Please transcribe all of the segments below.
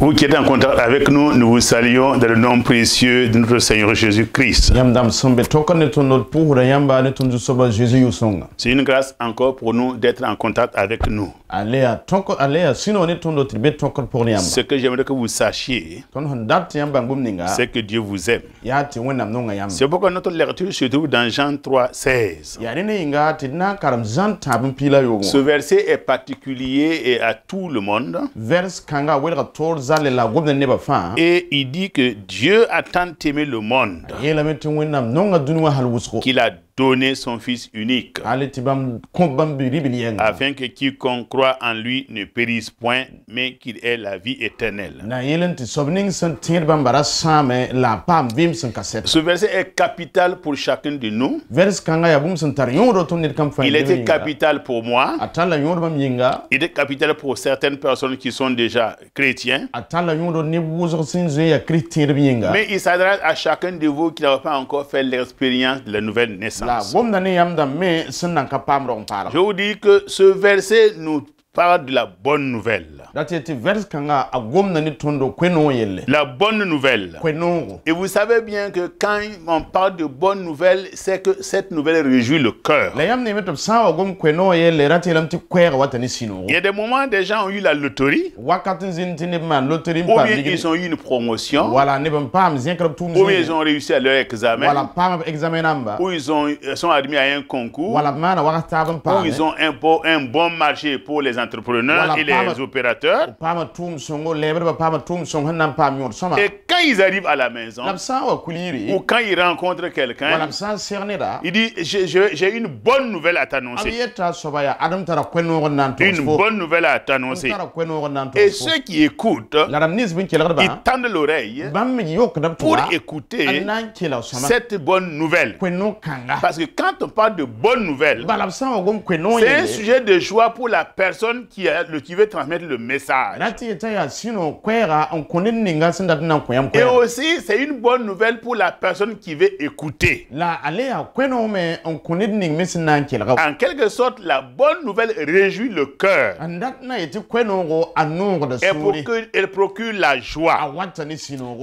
Vous qui êtes en contact avec nous, nous vous saluons dans le nom précieux de notre Seigneur Jésus-Christ. C'est une grâce encore pour nous d'être en contact avec nous. Ce que j'aimerais que vous sachiez, c'est que Dieu vous aime. C'est pourquoi notre lecture se trouve dans Jean 3, 16. Ce verset est particulier et à tout le monde. Et il dit que Dieu a tant aimé le monde qu'il a donné son Fils unique, afin que quiconque croit en lui ne périsse point, mais qu'il ait la vie éternelle. Ce verset est capital pour chacun de nous. Il était capital pour moi. Il était capital pour certaines personnes qui sont déjà chrétiens. Mais il s'adresse à chacun de vous qui n'a pas encore fait l'expérience de la nouvelle naissance. Je vous dis que ce verset nous parle de la bonne nouvelle. La bonne nouvelle. Et vous savez bien que quand on parle de bonne nouvelle, c'est que cette nouvelle réjouit le cœur. Il y a des moments, des gens ont eu la loterie, ou bien ils ont eu une promotion, ou bien ils ont réussi à leur examen, ou ils sont admis à un concours, ou ils ont un bon marché pour les entrepreneurs et les opérateurs. Et quand ils arrivent à la maison, ou quand ils rencontrent quelqu'un, il dit, j'ai une bonne nouvelle à t'annoncer. Une bonne nouvelle à t'annoncer. Et ceux qui écoutent, ils tendent l'oreille pour écouter cette bonne nouvelle. Parce que quand on parle de bonne nouvelle, c'est un sujet de joie pour la personne qui veut transmettre le message. Et aussi, c'est une bonne nouvelle pour la personne qui veut écouter. En quelque sorte, la bonne nouvelle réjouit le cœur. Et elle procure la joie.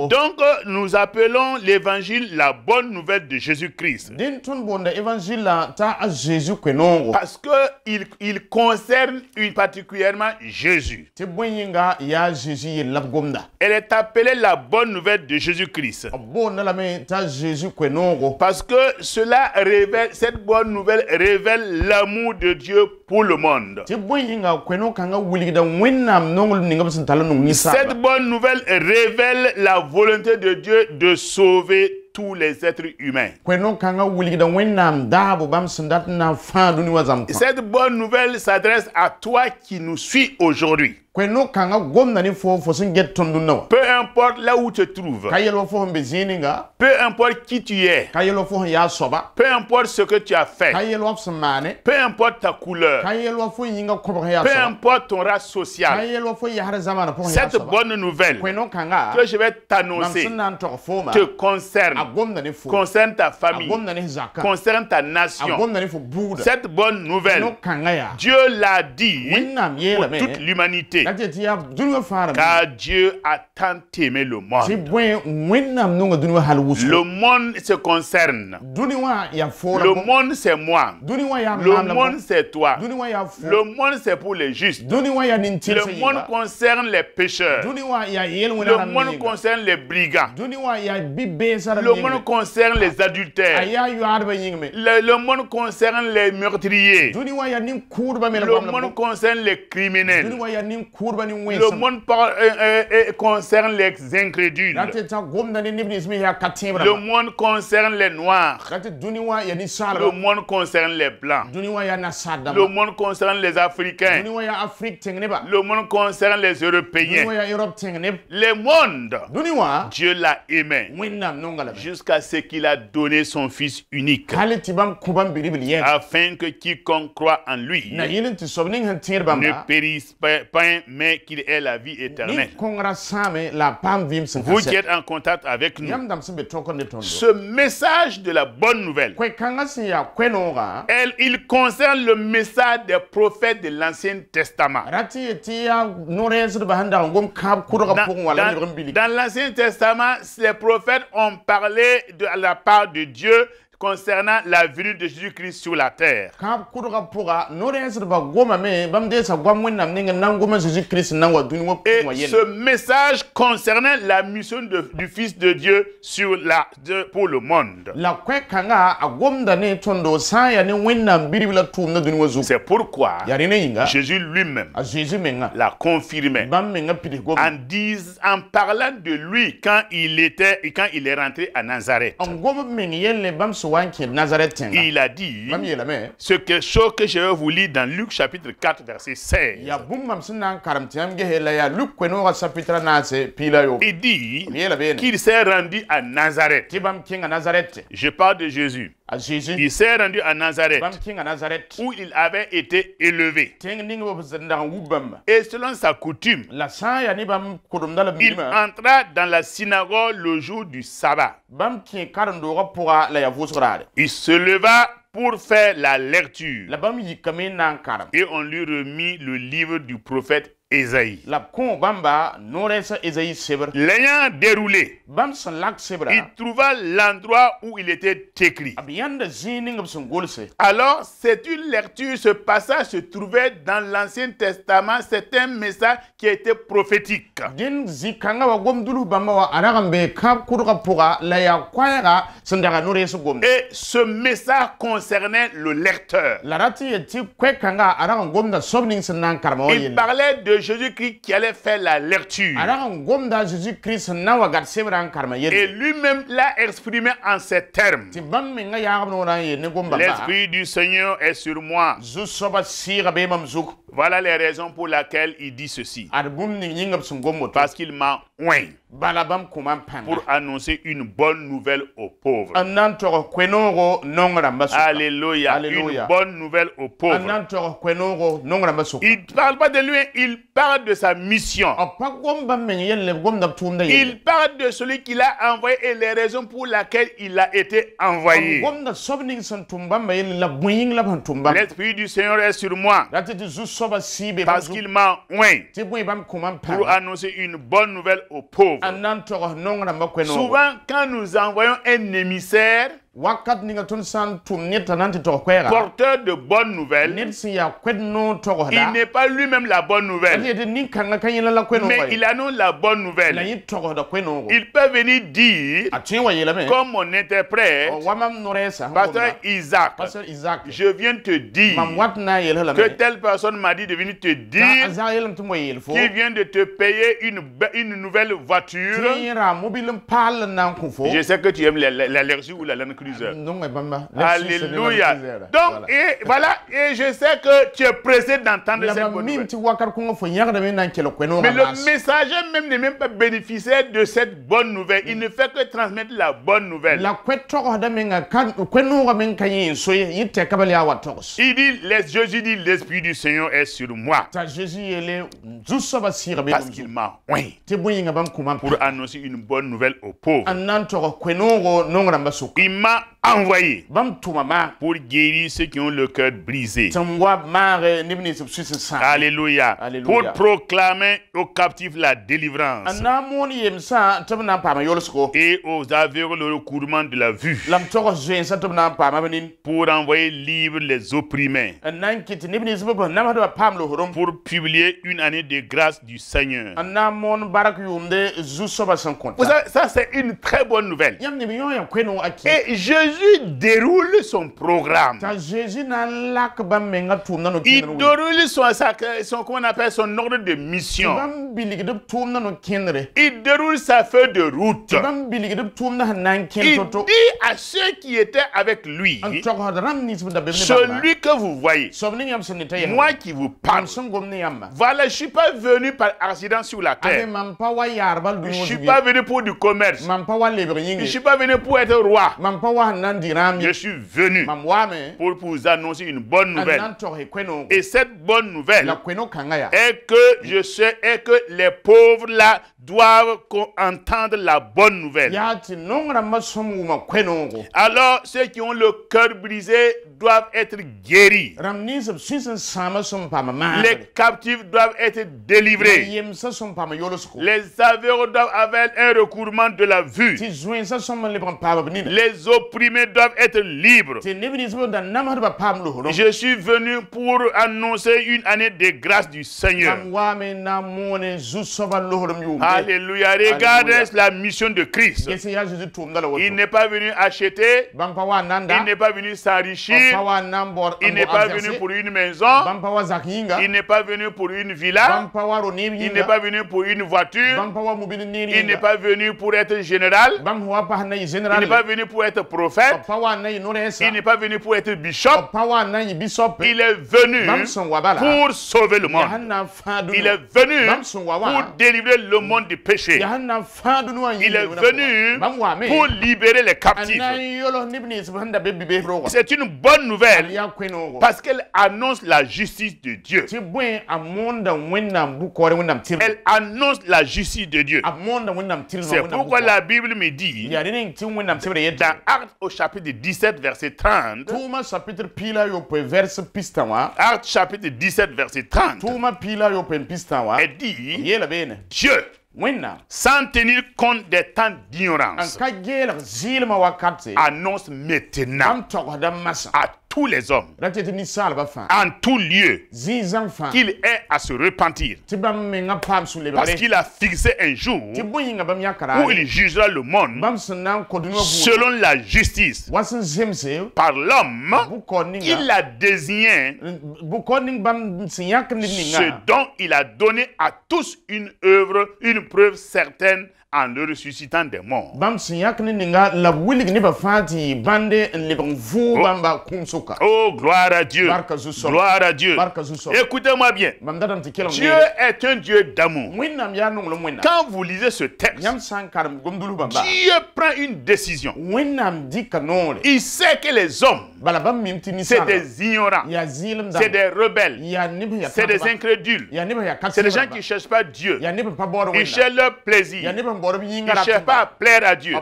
Donc, nous appelons l'évangile la bonne nouvelle de Jésus-Christ. Parce qu'il concerne particulièrement Jésus. Elle est appelée la bonne nouvelle de Jésus-Christ. Parce que cette bonne nouvelle révèle l'amour de Dieu pour le monde. Cette bonne nouvelle révèle la volonté de Dieu de sauver tous les êtres humains. Cette bonne nouvelle s'adresse à toi qui nous suis aujourd'hui. Peu importe là où tu te trouves, peu importe qui tu es, peu importe ce que tu as fait, peu importe ta couleur, peu importe ton race sociale, cette bonne nouvelle que je vais t'annoncer te concerne ta famille, concerne ta nation. Cette bonne nouvelle, Dieu l'a dit pour toute l'humanité. Car Dieu a tant aimé le monde. Le monde se concerne. Le monde c'est moi. Le monde c'est toi. Le monde c'est pour les justes. Le monde concerne les pécheurs. Le monde concerne les brigands. Le monde concerne les adultères. Le monde concerne les meurtriers. Le monde concerne les criminels. Le monde concerne les incrédules. Le monde concerne les noirs. Le monde concerne les blancs. Le monde concerne les Africains. Le monde concerne les Européens. Le monde, Dieu l'a aimé jusqu'à ce qu'il a donné son Fils unique, afin que quiconque croit en lui ne périsse point, mais qu'il ait la vie éternelle. Vous qui êtes en contact avec nous, ce message de la bonne nouvelle, il concerne le message des prophètes de l'Ancien Testament. Dans l'Ancien Testament, les prophètes ont parlé de la part de Dieu concernant la venue de Jésus-Christ sur la terre. Et ce message concernait la mission du Fils de Dieu pour le monde. C'est pourquoi Jésus lui-même l'a confirmé en parlant de lui quand il est rentré à Nazareth. Il a dit quelque chose que je vais vous lire dans Luc chapitre 4 verset 16. Il dit qu'il s'est rendu à Nazareth. Je parle de Jésus. Il s'est rendu à Nazareth où il avait été élevé. Et selon sa coutume, il entra dans la synagogue le jour du sabbat. Il se leva pour faire la lecture. Et on lui remit le livre du prophète Ésaïe. L'ayant déroulé, il trouva l'endroit où il était écrit. Alors, c'est une lecture, ce passage se trouvait dans l'Ancien Testament, c'est un message qui était prophétique. Et ce message concernait le lecteur. Il parlait de Jésus-Christ qui allait faire la lecture. Et lui-même l'a exprimé en ces termes. L'Esprit du Seigneur est sur moi. Voilà les raisons pour lesquelles il dit ceci. Parce qu'il m'a oint pour annoncer une bonne nouvelle aux pauvres. Alléluia. Une bonne nouvelle aux pauvres. Il ne parle pas de lui, il parle de sa mission. Il parle de celui qu'il a envoyé et les raisons pour lesquelles il a été envoyé. L'Esprit du Seigneur est sur moi. Parce qu'il m'a oint pour annoncer une bonne nouvelle aux pauvres. Souvent, quand nous envoyons un émissaire, porteur de bonnes nouvelles, il n'est pas lui-même la bonne nouvelle, mais il annonce la bonne nouvelle. Il peut venir dire, comme mon interprète, Pasteur Isaac, je viens te dire que telle personne m'a dit de venir te dire qu'il vient de te payer une nouvelle voiture. Je sais que tu aimes la Lexus ou la Land Cruiser. Alléluia. Donc, et voilà, et je sais que tu es pressé d'entendre cette bonne nouvelle. Mais le messager même n'est même pas bénéficiaire de cette bonne nouvelle. Il ne fait que transmettre la bonne nouvelle. Il dit, Jésus dit, l'Esprit du Seigneur est sur moi. Parce qu'il m'a oint pour annoncer une bonne nouvelle aux pauvres. Il m'a envoyé pour guérir ceux qui ont le cœur brisé. Alléluia. Pour proclamer aux captifs la délivrance et aux aveugles le recouvrement de la vue, pour envoyer libres les opprimés, pour publier une année de grâce du Seigneur. Ça c'est une très bonne nouvelle. Et Jésus déroule son programme. Il déroule qu'on appelle son ordre de mission. Il déroule sa feuille de route. Il dit à ceux qui étaient avec lui, celui que vous voyez, moi qui vous parle, voilà, je ne suis pas venu par accident sur la terre. Je ne suis pas venu pour du commerce. Je ne suis pas venu pour être roi. Je suis venu pour vous annoncer une bonne nouvelle. Et cette bonne nouvelle est que je sais que les pauvres là doivent entendre la bonne nouvelle. Alors ceux qui ont le cœur brisé doivent être guéris. Les captifs doivent être délivrés. Les aveugles doivent avoir un recouvrement de la vue. Les opprimés doivent être libres. Je suis venu pour annoncer une année de grâce du Seigneur. Alléluia. Regardez la mission de Christ. Il n'est pas venu acheter. Il n'est pas venu s'enrichir. Il n'est pas venu pour une maison. Il n'est pas venu pour une villa. Il n'est pas venu pour une voiture. Il n'est pas venu pour être général. Il n'est pas venu pour être prophète. Il n'est pas venu pour être bishop. Il est venu pour sauver le monde. Il est venu pour délivrer le monde du péché. Il est venu pour libérer les captifs. C'est une bonne nouvelle parce qu'elle annonce la justice de Dieu. Elle annonce la justice de Dieu. C'est pourquoi la Bible me dit dans Actes au chapitre 17 verset 30, Actes chapitre 17 verset 30, elle dit Dieu, sans tenir compte des temps d'ignorance, annonce maintenant à tous les hommes, en tout lieu, qu'il est à se repentir. Parce qu'il a fixé un jour où il jugera le monde selon la justice par l'homme qu'il a désigné, ce dont il a donné à tous une œuvre, une preuve certaine en le ressuscitant des morts. Oh, gloire à Dieu. Gloire à Dieu. Écoutez-moi bien. Dieu est un Dieu d'amour. Quand vous lisez ce texte, Dieu prend une décision. Il sait que les hommes, c'est des ignorants, c'est des rebelles, c'est des incrédules, c'est des gens qui ne cherchent pas Dieu. Ils cherchent leur plaisir. Il ne cherche pas à plaire à Dieu.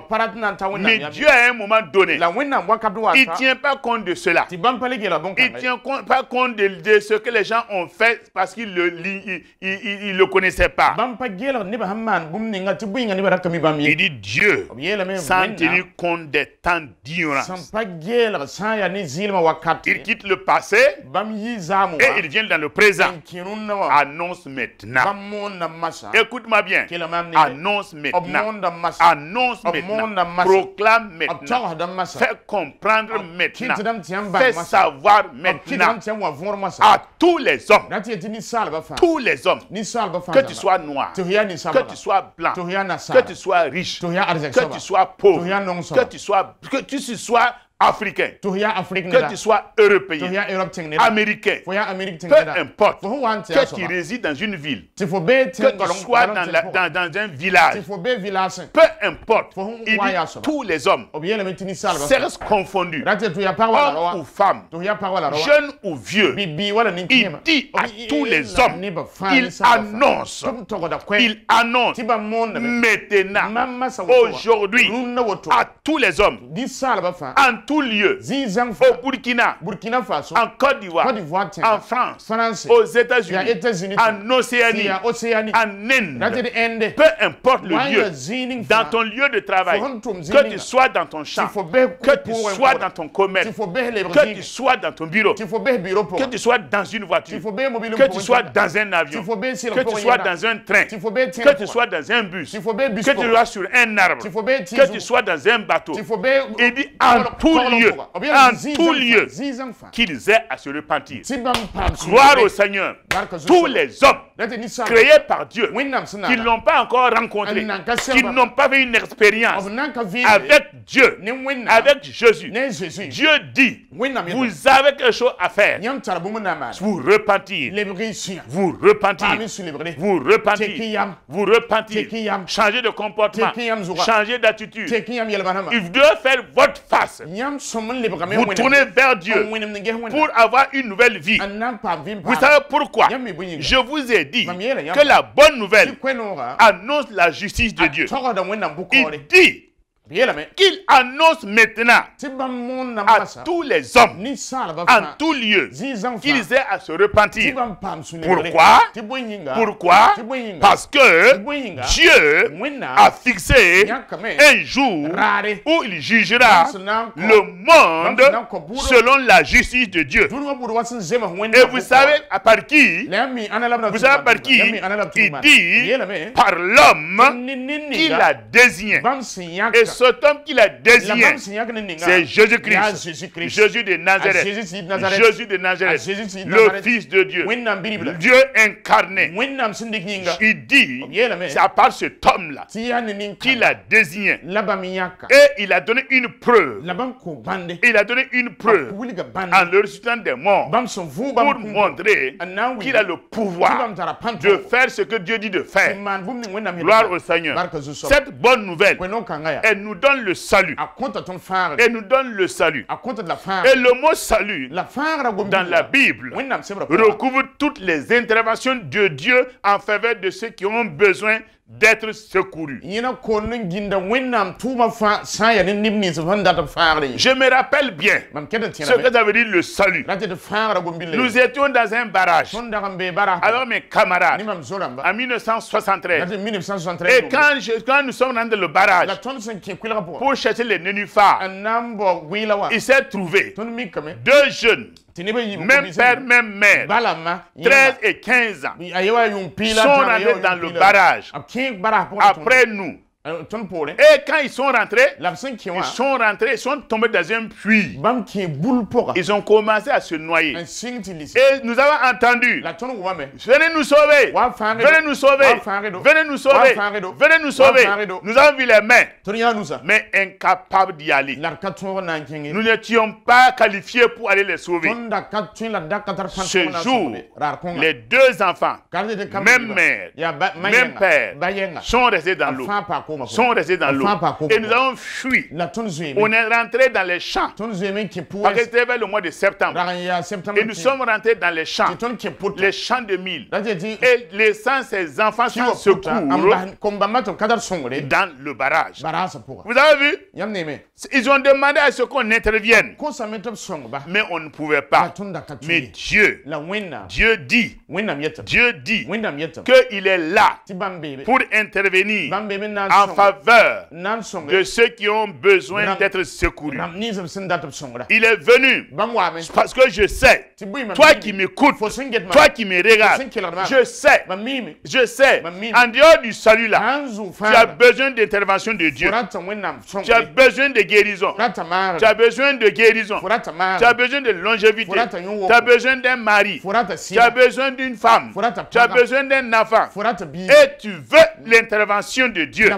Mais Dieu, à un moment donné, il ne tient pas compte de cela. Il ne tient pas compte de ce que les gens ont fait parce qu'ils ne le connaissaient pas. Il dit Dieu, sans tenir compte des temps d'ignorance. Il quitte le passé et il vient dans le présent. Annonce maintenant. Écoute-moi bien. Annonce maintenant. Annonce maintenant. Proclame maintenant. Fais comprendre maintenant. Fais savoir maintenant à tous les hommes. Tous les hommes. Que tu sois noir, que tu sois blanc, que tu sois riche, que tu sois pauvre, que tu sois africain, que tu sois européen, américain, peu importe, que tu résides dans une ville, que tu sois dans un village, peu importe, il dit tous les hommes, sexes confondus, hommes ou femmes, jeunes ou vieux, il dit à tous les hommes, il annonce maintenant, aujourd'hui, à tous les hommes, en tout lieu, au Burkina Faso, en Côte d'Ivoire, en France, aux États-Unis, en Océanie, en Inde, peu importe le lieu, dans ton lieu de travail, que tu sois dans ton champ, que tu sois dans ton commerce, que tu sois dans ton bureau, que tu sois dans une voiture, que tu sois dans un avion, que tu sois dans un train, que tu sois dans un bus, que tu sois sur un arbre, que tu sois dans un bateau. Il dit en tout lieu, qu'ils aient à se repentir. Gloire au Seigneur. Tous les hommes créés par Dieu, qui ne l'ont pas encore rencontré, qui n'ont pas fait une expérience avec Dieu, avec Jésus. Dieu dit, vous avez quelque chose à faire. Vous repentir. Vous repentir. Vous repentir. Vous repentir. Changer de comportement. Changer d'attitude. Il doit faire votre face. Vous tournez vers Dieu pour avoir une nouvelle vie. Vous savez pourquoi? Je vous ai dit que la bonne nouvelle annonce la justice de Dieu. Il dit qu'il annonce maintenant à tous les hommes, en tout lieu, qu'ils aient à se repentir. Pourquoi? Pourquoi? Parce que Dieu a fixé un jour où il jugera le monde selon la justice de Dieu. Et vous savez par qui? Vous savez par qui? Il dit par l'homme qu'il a désigné. Et cet homme qu'il a désigné, c'est Jésus-Christ, Jésus de Nazareth, Jésus de Nazareth, le Fils de Dieu, Dieu incarné. Il dit, c'est à part cet homme-là qu'il a désigné. Et il a donné une preuve. Il a donné une preuve en le ressuscitant des morts pour montrer qu'il a le pouvoir de faire ce que Dieu dit de faire. Gloire au Seigneur. Cette bonne nouvelle, elle nous donne le salut. Elle nous donne le salut. Et le mot salut, dans la Bible, recouvre toutes les interventions de Dieu en faveur de ceux qui ont besoin d'être secourus. Je me rappelle bien ce que ça veut dire le salut. Nous étions dans un barrage avec mes camarades en 1973. Et quand nous sommes dans le barrage pour chercher les nénuphars, il s'est trouvé deux jeunes, même père, même mère, 13 et 15 ans, sont rentrés dans le barrage après nous. Et quand ils sont rentrés, ils sont tombés dans un puits. Ils ont commencé à se noyer. Et nous avons entendu, venez nous sauver, venez nous sauver, venez nous sauver, venez nous sauver. Nous avons vu les mains, mais incapables d'y aller. Nous n'étions pas qualifiés pour aller les sauver. Ce jour, les deux enfants, même mère, même père, sont restés dans l'eau. Et nous avons fui. On est rentré dans les champs. Parce que c'était vers le mois de septembre. Et nous sommes rentrés dans les champs de mille. Et laissant ces enfants sans secours dans le barrage. Vous avez vu? Ils ont demandé à ce qu'on intervienne. Mais on ne pouvait pas. Mais Dieu dit qu'il est là pour intervenir en faveur de ceux qui ont besoin d'être secourus. Il est venu parce que je sais, toi qui m'écoutes, toi qui me regardes, je sais, en dehors du salut là, tu as besoin d'intervention de Dieu. Tu as besoin de guérison. Tu as besoin de guérison. Tu as besoin de longévité. Tu as besoin d'un mari. Tu as besoin d'une femme. Tu as besoin d'un enfant. Et tu veux l'intervention de Dieu.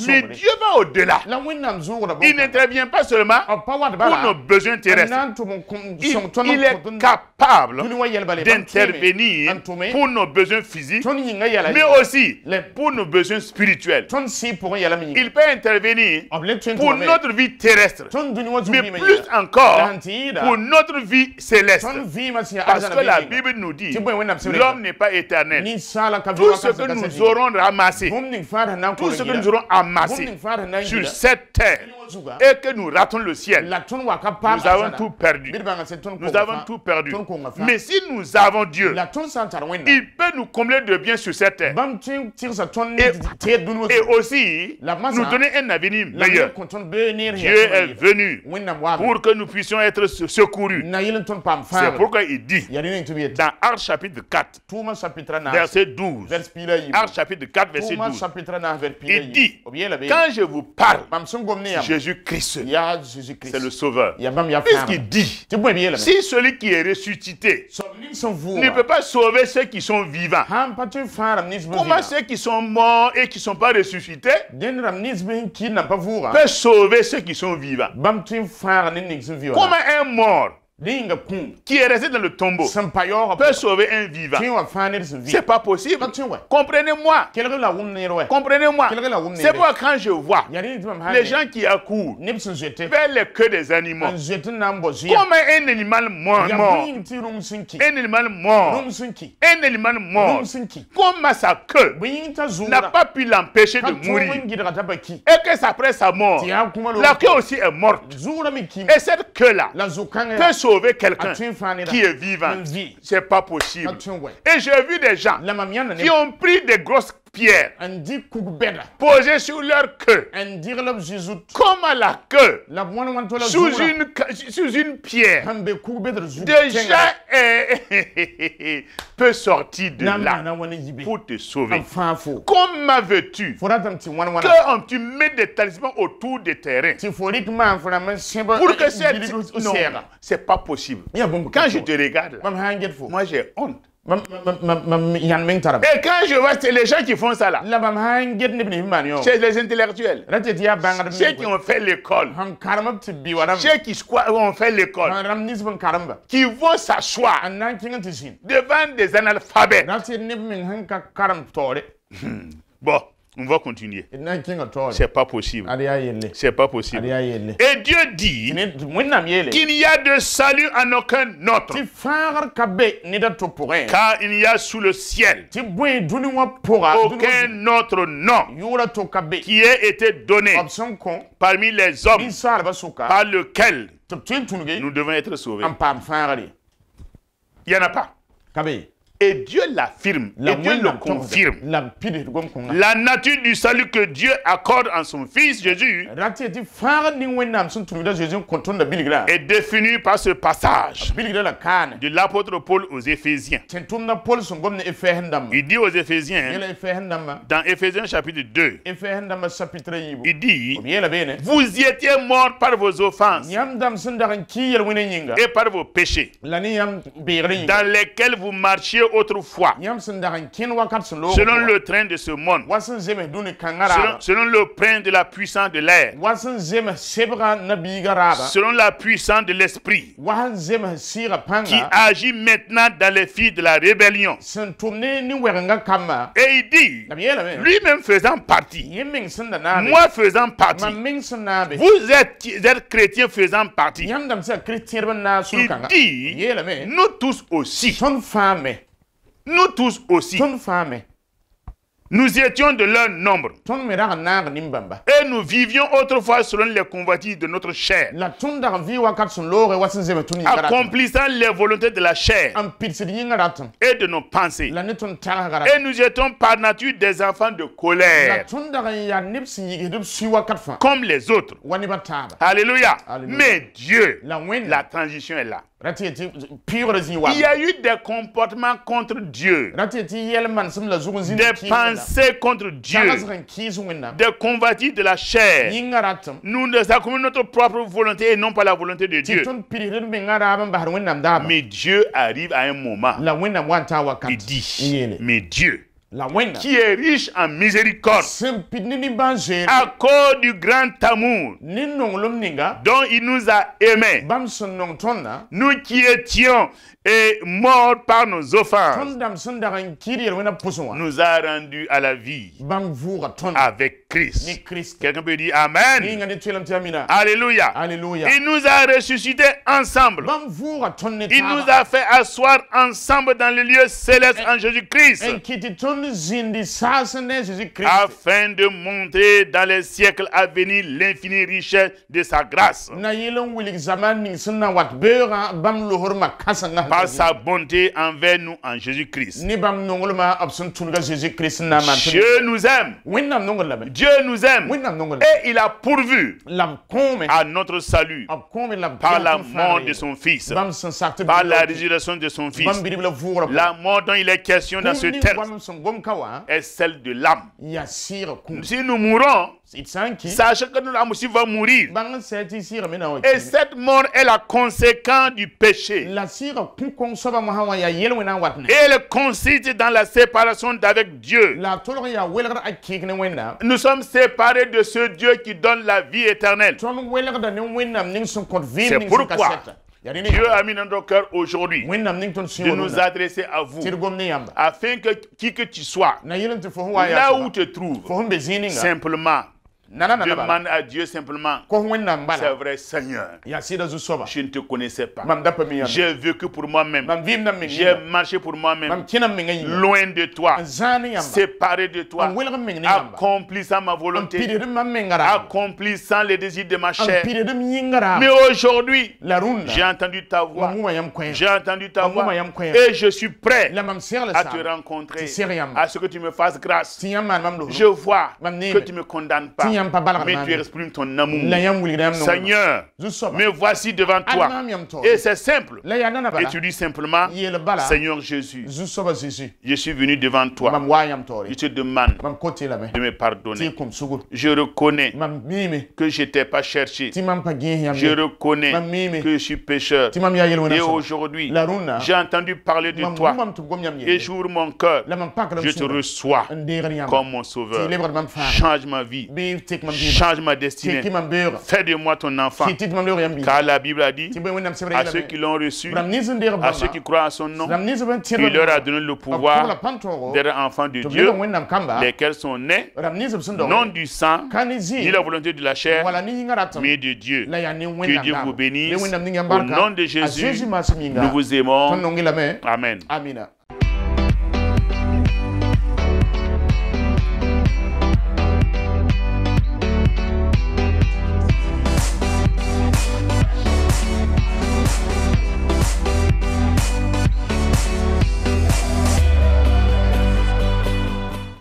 Mais Dieu va au-delà. Il n'intervient pas seulement pour nos besoins terrestres. Il est capable d'intervenir pour nos besoins physiques, mais aussi pour nos besoins spirituels. Il peut intervenir pour notre vie terrestre, mais plus encore pour notre vie céleste. Parce que la Bible nous dit, l'homme n'est pas éternel. Tout ce que nous aurons ramassé, tout ce que nous aurons amassé sur cette terre, et que nous ratons le ciel, nous avons tout perdu. Nous avons tout perdu. Mais si nous avons Dieu, il peut nous combler de biens sur cette terre. Et aussi nous donner un avenir meilleur. Dieu est venu pour que nous puissions être secourus. C'est pourquoi il dit dans Actes chapitre 4, verset 12. Actes chapitre 4, verset 12. Il dit, quand je vous parle, je Jésus-Christ. C'est le Sauveur. Puisqu'il dit, si celui qui est ressuscité ne peut pas sauver ceux qui sont vivants, comment ceux qui sont morts et qui ne sont pas ressuscités peuvent sauver ceux qui sont vivants? Comment un mort qui est resté dans le tombeau peut sauver un vivant? C'est pas possible. Comprenez-moi. Comprenez-moi. C'est pourquoi quand je vois les gens qui accourent vers les queues des animaux, comme un animal mort, un animal mort, comme sa queue n'a pas pu l'empêcher de mourir, et que après sa mort, la queue aussi est morte, et cette queue-là peut sauver quelqu'un qui est vivant. C'est pas possible. Et j'ai vu des gens qui ont pris des grosses pierres posées sur leur queue, comme à la queue sous une pierre. Déjà peut sortir de là pour te sauver. Comment veux-tu qu'on tu mets des talismans autour des terrains pour que cette... Non, c'est pas possible. Quand je te regarde là, moi j'ai honte. Et quand je vois les gens qui font ça là, c'est les intellectuels, ceux qui ont fait l'école, ceux qui ont fait l'école, qui vont s'asseoir devant des analphabètes. Bon, on va continuer. C'est pas possible. C'est pas possible. Et Dieu dit qu'il n'y a de salut en aucun autre, car il n'y a sous le ciel aucun autre nom qui ait été donné parmi les hommes par lequel nous devons être sauvés. Il n'y en a pas. Et Dieu l'affirme, et Dieu le confirme. La nature du salut que Dieu accorde en son Fils Jésus est définie par ce passage de l'apôtre Paul aux Éphésiens. Il dit aux Éphésiens, dans Éphésiens chapitre 2, il dit, vous y étiez morts par vos offenses et par vos péchés, dans lesquels vous marchiez autrefois, selon le train de ce monde, selon le prince de la puissance de l'air, selon la puissance de l'esprit, qui agit maintenant dans les filles de la rébellion. Et il dit, lui-même faisant partie, moi faisant partie, vous êtes chrétiens faisant partie. Il dit, nous tous aussi. Nous tous aussi. Nous étions de leur nombre. Et nous vivions autrefois selon les convoitises de notre chair, accomplissant les volontés de la chair et de nos pensées. Et nous étions par nature des enfants de colère, comme les autres. Alléluia. Mais Dieu, la transition est là. Il y a eu des comportements contre Dieu, des pensées contre Dieu, des convoitises de la chair. Nous nous accomplissons notre propre volonté et non pas la volonté de Dieu. Mais Dieu arrive à un moment, il dit, mais Dieu, qui est riche en miséricorde, à cause du grand amour dont il nous a aimés, nous qui étions morts par nos offenses, nous a rendus à la vie avec Christ. Quelqu'un peut dire Amen. Alléluia. Il nous a ressuscités ensemble. Il nous a fait asseoir ensemble dans le lieu céleste en Jésus-Christ, afin de montrer dans les siècles à venir l'infinie richesse de sa grâce, par sa bonté envers nous en Jésus-Christ. Dieu nous aime. Dieu nous aime. Et il a pourvu à notre salut par la mort de son Fils, par la résurrection de son Fils. La mort dont il est question dans ce texte est celle de l'âme. Si nous mourons, Sache que nous aussi va mourir. Et cette mort est la conséquence du péché. Et elle consiste dans la séparation d'avec Dieu. Nous sommes séparés de ce Dieu qui donne la vie éternelle. C'est pourquoi Dieu a mis dans notre cœur aujourd'hui de nous adresser à vous, afin que qui que tu sois, là où tu te trouves, simplement demande à Dieu simplement, c'est vrai Seigneur, je ne te connaissais pas, j'ai vécu pour moi-même, j'ai marché pour moi-même, loin de toi, séparé de toi, accomplissant ma volonté, accomplissant les désirs de ma chair. Mais aujourd'hui, j'ai entendu ta voix, et je suis prêt à te rencontrer, à ce que tu me fasses grâce. Je vois que tu ne me condamnes pas, mais tu exprimes ton amour. Seigneur, me voici devant toi. Et c'est simple. Et tu dis simplement, Seigneur Jésus, je suis venu devant toi. Je te demande de me pardonner. Je reconnais que je ne t'ai pas cherché. Je reconnais que je suis pécheur. Et aujourd'hui, j'ai entendu parler de toi. Et j'ouvre mon cœur. Je te reçois comme mon sauveur. Change ma vie. Change ma destinée. Fais de moi ton enfant. Car la Bible a dit à ceux qui l'ont reçu, à ceux qui croient en son nom, il leur a donné le pouvoir d'être enfants de Dieu, lesquels sont nés non du sang, ni la volonté de la chair, mais de Dieu. Que Dieu vous bénisse. Au nom de Jésus, nous vous aimons. Amen.